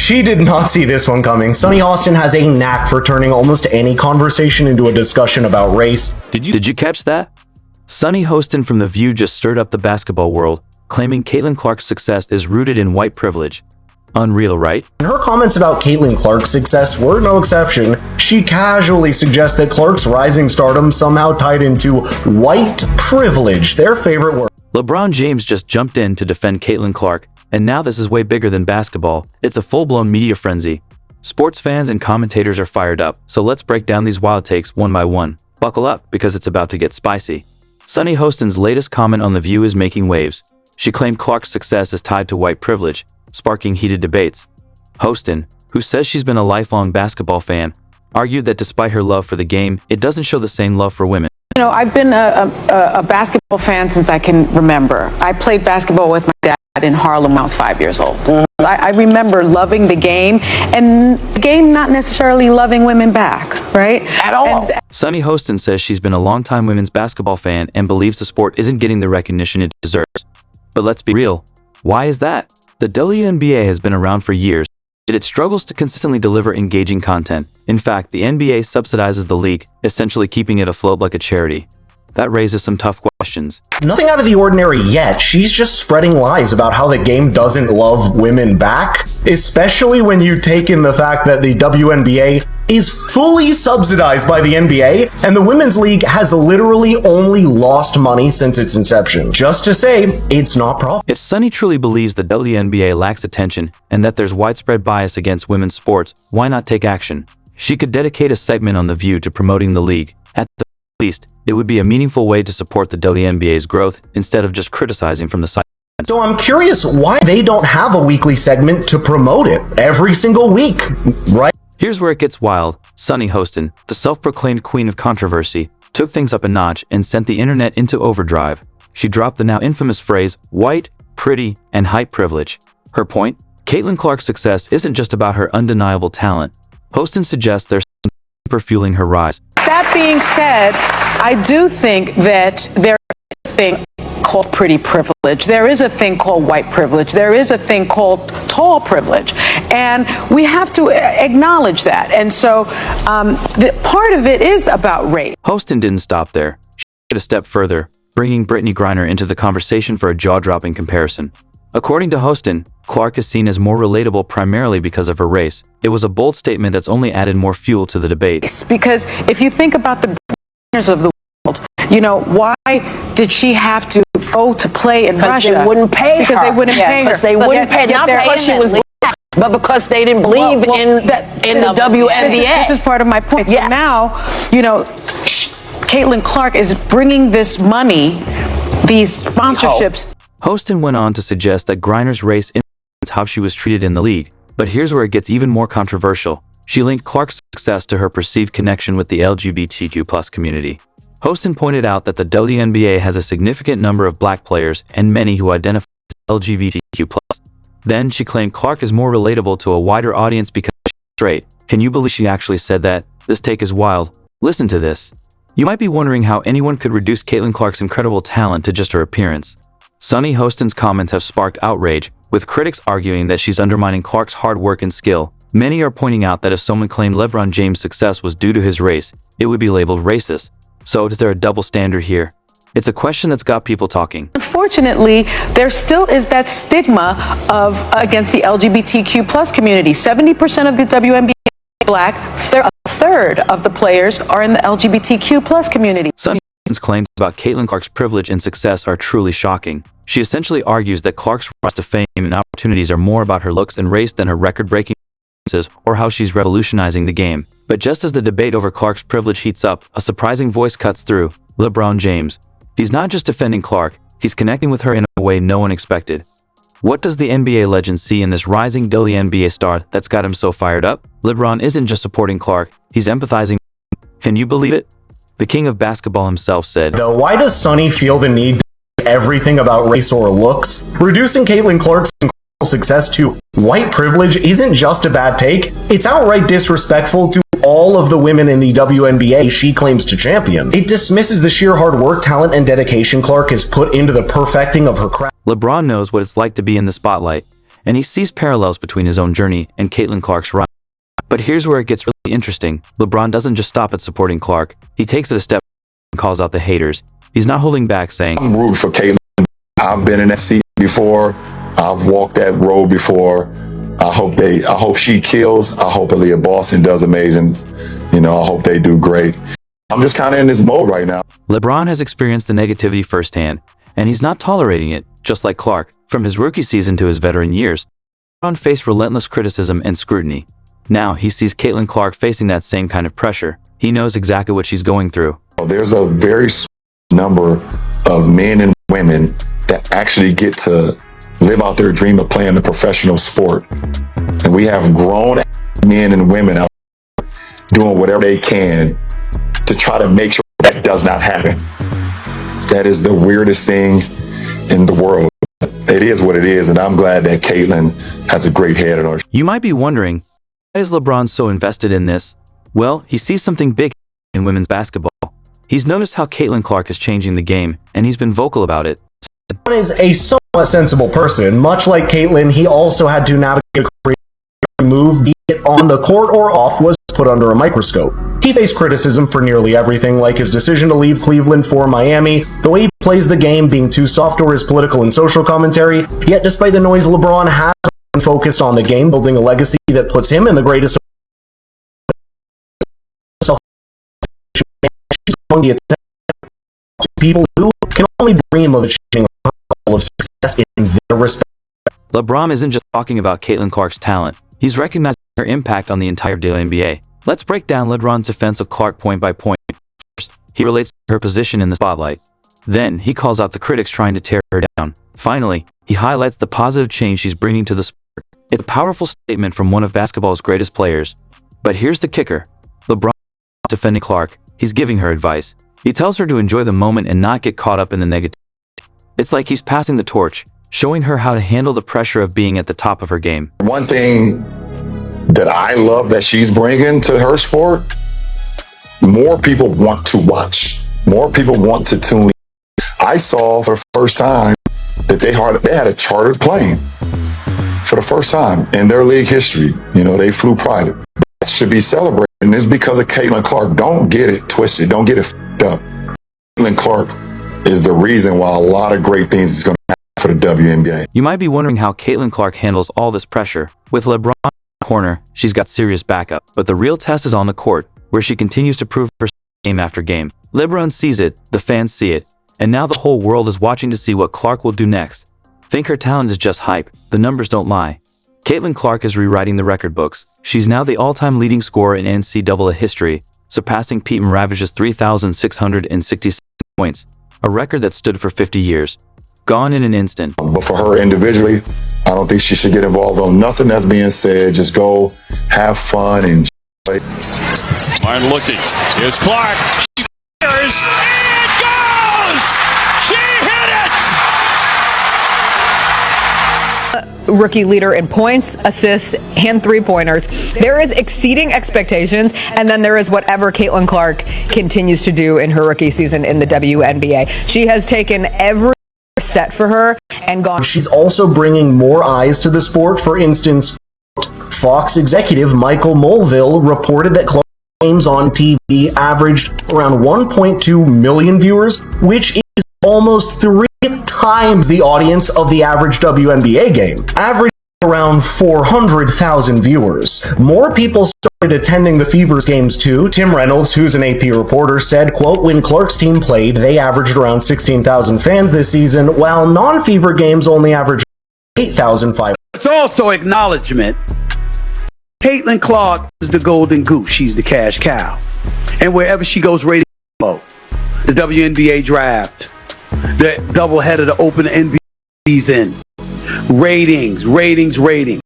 She did not see this one coming. Sunny Hostin has a knack for turning almost any conversation into a discussion about race. Did you catch that? Sunny Hostin from The View just stirred up the basketball world, claiming Caitlin Clark's success is rooted in white privilege. Unreal, right? Her comments about Caitlin Clark's success were no exception. She casually suggests that Clark's rising stardom somehow tied into white privilege, their favorite word. LeBron James just jumped in to defend Caitlin Clark, and now this is way bigger than basketball. It's a full-blown media frenzy. Sports fans and commentators are fired up, so let's break down these wild takes one by one. Buckle up, because it's about to get spicy. Sunny Hostin's latest comment on The View is making waves. She claimed Clark's success is tied to white privilege, sparking heated debates. Hostin, who says she's been a lifelong basketball fan, argued that despite her love for the game, it doesn't show the same love for women. You know, I've been a basketball fan since I can remember. I played basketball with my dad in Harlem when I was 5 years old. I remember loving the game, and the game not necessarily loving women back, right? At all. Sunny Hostin says she's been a longtime women's basketball fan and believes the sport isn't getting the recognition it deserves. But let's be real. Why is that? The WNBA has been around for years, yet it struggles to consistently deliver engaging content. In fact, the NBA subsidizes the league, essentially keeping it afloat like a charity. That raises some tough questions. Nothing out of the ordinary yet. She's just spreading lies about how the game doesn't love women back, especially when you take in the fact that the WNBA is fully subsidized by the NBA, and the Women's League has literally only lost money since its inception. Just to say, it's not profitable. If Sunny truly believes the WNBA lacks attention and that there's widespread bias against women's sports, why not take action? She could dedicate a segment on The View to promoting the league. At the least, it would be a meaningful way to support the WNBA's growth instead of just criticizing from the side. So I'm curious why they don't have a weekly segment to promote it every single week, right? Here's where it gets wild. Sunny Hostin, the self-proclaimed queen of controversy, took things up a notch and sent the internet into overdrive. She dropped the now infamous phrase, white, pretty, and height privilege. Her point? Caitlin Clark's success isn't just about her undeniable talent. Hostin suggests there's something deeper fueling her rise. That being said, I do think that there is a thing called pretty privilege. There is a thing called white privilege. There is a thing called tall privilege. And we have to acknowledge that. And so part of it is about race. Hostin didn't stop there. She took it a step further, bringing Brittany Griner into the conversation for a jaw-dropping comparison. According to Hostin, Clark is seen as more relatable primarily because of her race. It was a bold statement that's only added more fuel to the debate. Because if you think about the Griners of the world, you know, why did she have to go to play in Russia? They wouldn't pay her. Because they wouldn't pay her. Because they wouldn't pay her. Not because she was black, but because they didn't believe in the WNBA. This is part of my point. Yeah. So now, you know, Caitlin Clark is bringing this money, these sponsorships. Hostin went on to suggest that Griner's race influenced how she was treated in the league. But here's where it gets even more controversial. She linked Clark's success to her perceived connection with the LGBTQ+ community. Hostin pointed out that the WNBA has a significant number of black players and many who identify as LGBTQ+. Then she claimed Clark is more relatable to a wider audience because she's straight. Can you believe she actually said that? This take is wild. Listen to this. You might be wondering how anyone could reduce Caitlin Clark's incredible talent to just her appearance. Sunny Hostin's comments have sparked outrage, with critics arguing that she's undermining Clark's hard work and skill. Many are pointing out that if someone claimed LeBron James' success was due to his race, it would be labeled racist. So is there a double standard here? It's a question that's got people talking. Unfortunately, there still is that stigma against the LGBTQ+ community. 70% of the WNBA are black, a third of the players are in the LGBTQ+ community. Sunny Hostin's claims about Caitlin Clark's privilege and success are truly shocking. She essentially argues that Clark's rise to fame and opportunities are more about her looks and race than her record-breaking performances or how she's revolutionizing the game. But just as the debate over Clark's privilege heats up, a surprising voice cuts through: LeBron James. He's not just defending Clark, he's connecting with her in a way no one expected. What does the NBA legend see in this rising WNBA star that's got him so fired up? LeBron isn't just supporting Clark, he's empathizing. Can you believe it? The king of basketball himself said, Why does Sunny feel the need to everything about race or looks? Reducing Caitlin Clark's incredible success to white privilege isn't just a bad take, it's outright disrespectful to all of the women in the WNBA she claims to champion. It dismisses the sheer hard work, talent, and dedication Clark has put into the perfecting of her craft. LeBron knows what it's like to be in the spotlight, and he sees parallels between his own journey and Caitlin Clark's rise. But here's where it gets really interesting. LeBron doesn't just stop at supporting Clark. He takes it a step and calls out the haters. He's not holding back, saying, I'm rooting for Caitlin. I've been in that seat before. I've walked that road before. I hope she kills. I hope Aaliyah Boston does amazing. I hope they do great. I'm just kind of in this mode right now. LeBron has experienced the negativity firsthand, and he's not tolerating it, just like Clark. From his rookie season to his veteran years, LeBron faced relentless criticism and scrutiny. Now he sees Caitlin Clark facing that same kind of pressure. He knows exactly what she's going through. There's a very small number of men and women that actually get to live out their dream of playing a professional sport. And we have grown men and women out there doing whatever they can to try to make sure that does not happen. That is the weirdest thing in the world. It is what it is, and I'm glad that Caitlin has a great head on her. You might be wondering, why is LeBron so invested in this? Well, he sees something big in women's basketball. He's noticed how Caitlin Clark is changing the game, and he's been vocal about it. LeBron is a somewhat sensible person. Much like Caitlin, he also had to navigate a career move, be it on the court or off, was put under a microscope. He faced criticism for nearly everything, like his decision to leave Cleveland for Miami, the way he plays the game being too soft, or his political and social commentary. Yet despite the noise, LeBron has been focused on the game, building a legacy that puts him in the greatest people who can only dream of achieving a level of success in their respect. LeBron isn't just talking about Caitlin Clark's talent. He's recognizing her impact on the entire WNBA. Let's break down LeBron's defense of Clark point by point. First, he relates to her position in the spotlight. Then, he calls out the critics trying to tear her down. Finally, he highlights the positive change she's bringing to the sport. It's a powerful statement from one of basketball's greatest players. But here's the kicker. LeBron isn't defending Clark. He's giving her advice. He tells her to enjoy the moment and not get caught up in the negativity. It's like he's passing the torch, showing her how to handle the pressure of being at the top of her game. One thing that I love that she's bringing to her sport, more people want to watch. More people want to tune in. I saw for the first time that they had a chartered plane for the first time in their league history. They flew private. That should be celebrated, and it's because of Caitlin Clark. Don't get it twisted. Don't get it f***ed up. Caitlin Clark is the reason why a lot of great things is going to happen for the WNBA. You might be wondering how Caitlin Clark handles all this pressure. With LeBron in the corner, she's got serious backup. But the real test is on the court, where she continues to prove herself game after game. LeBron sees it, the fans see it, and now the whole world is watching to see what Clark will do next. Think her talent is just hype. The numbers don't lie. Caitlin Clark is rewriting the record books. She's now the all-time leading scorer in NCAA history, surpassing Pete Maravich's 3,667 points, a record that stood for 50 years. Gone in an instant. But for her individually, I don't think she should get involved on nothing that's being said. Just go have fun and enjoy. Martin looking. Here's Clark. She fires. It goes! She hit it! Rookie leader in points, assists, and three-pointers. There is exceeding expectations, and then there is whatever Caitlin Clark continues to do in her rookie season in the WNBA. She has taken every set for her and gone. She's also bringing more eyes to the sport. For instance, Fox executive Michael Mulvill reported that Clark's games on TV averaged around 1.2 million viewers, which is almost 3 times the audience of the average WNBA game, averaging around 400,000 viewers. More people started attending the Fever's games too. Tim Reynolds, who's an AP reporter, said, quote, "When Clark's team played, they averaged around 16,000 fans this season, while non-Fever games only averaged 8,500. It's also acknowledgement. Caitlin Clark is the golden goose. She's the cash cow. And wherever she goes, rating low. The WNBA draft, the doubleheader to open the NBA season. Ratings.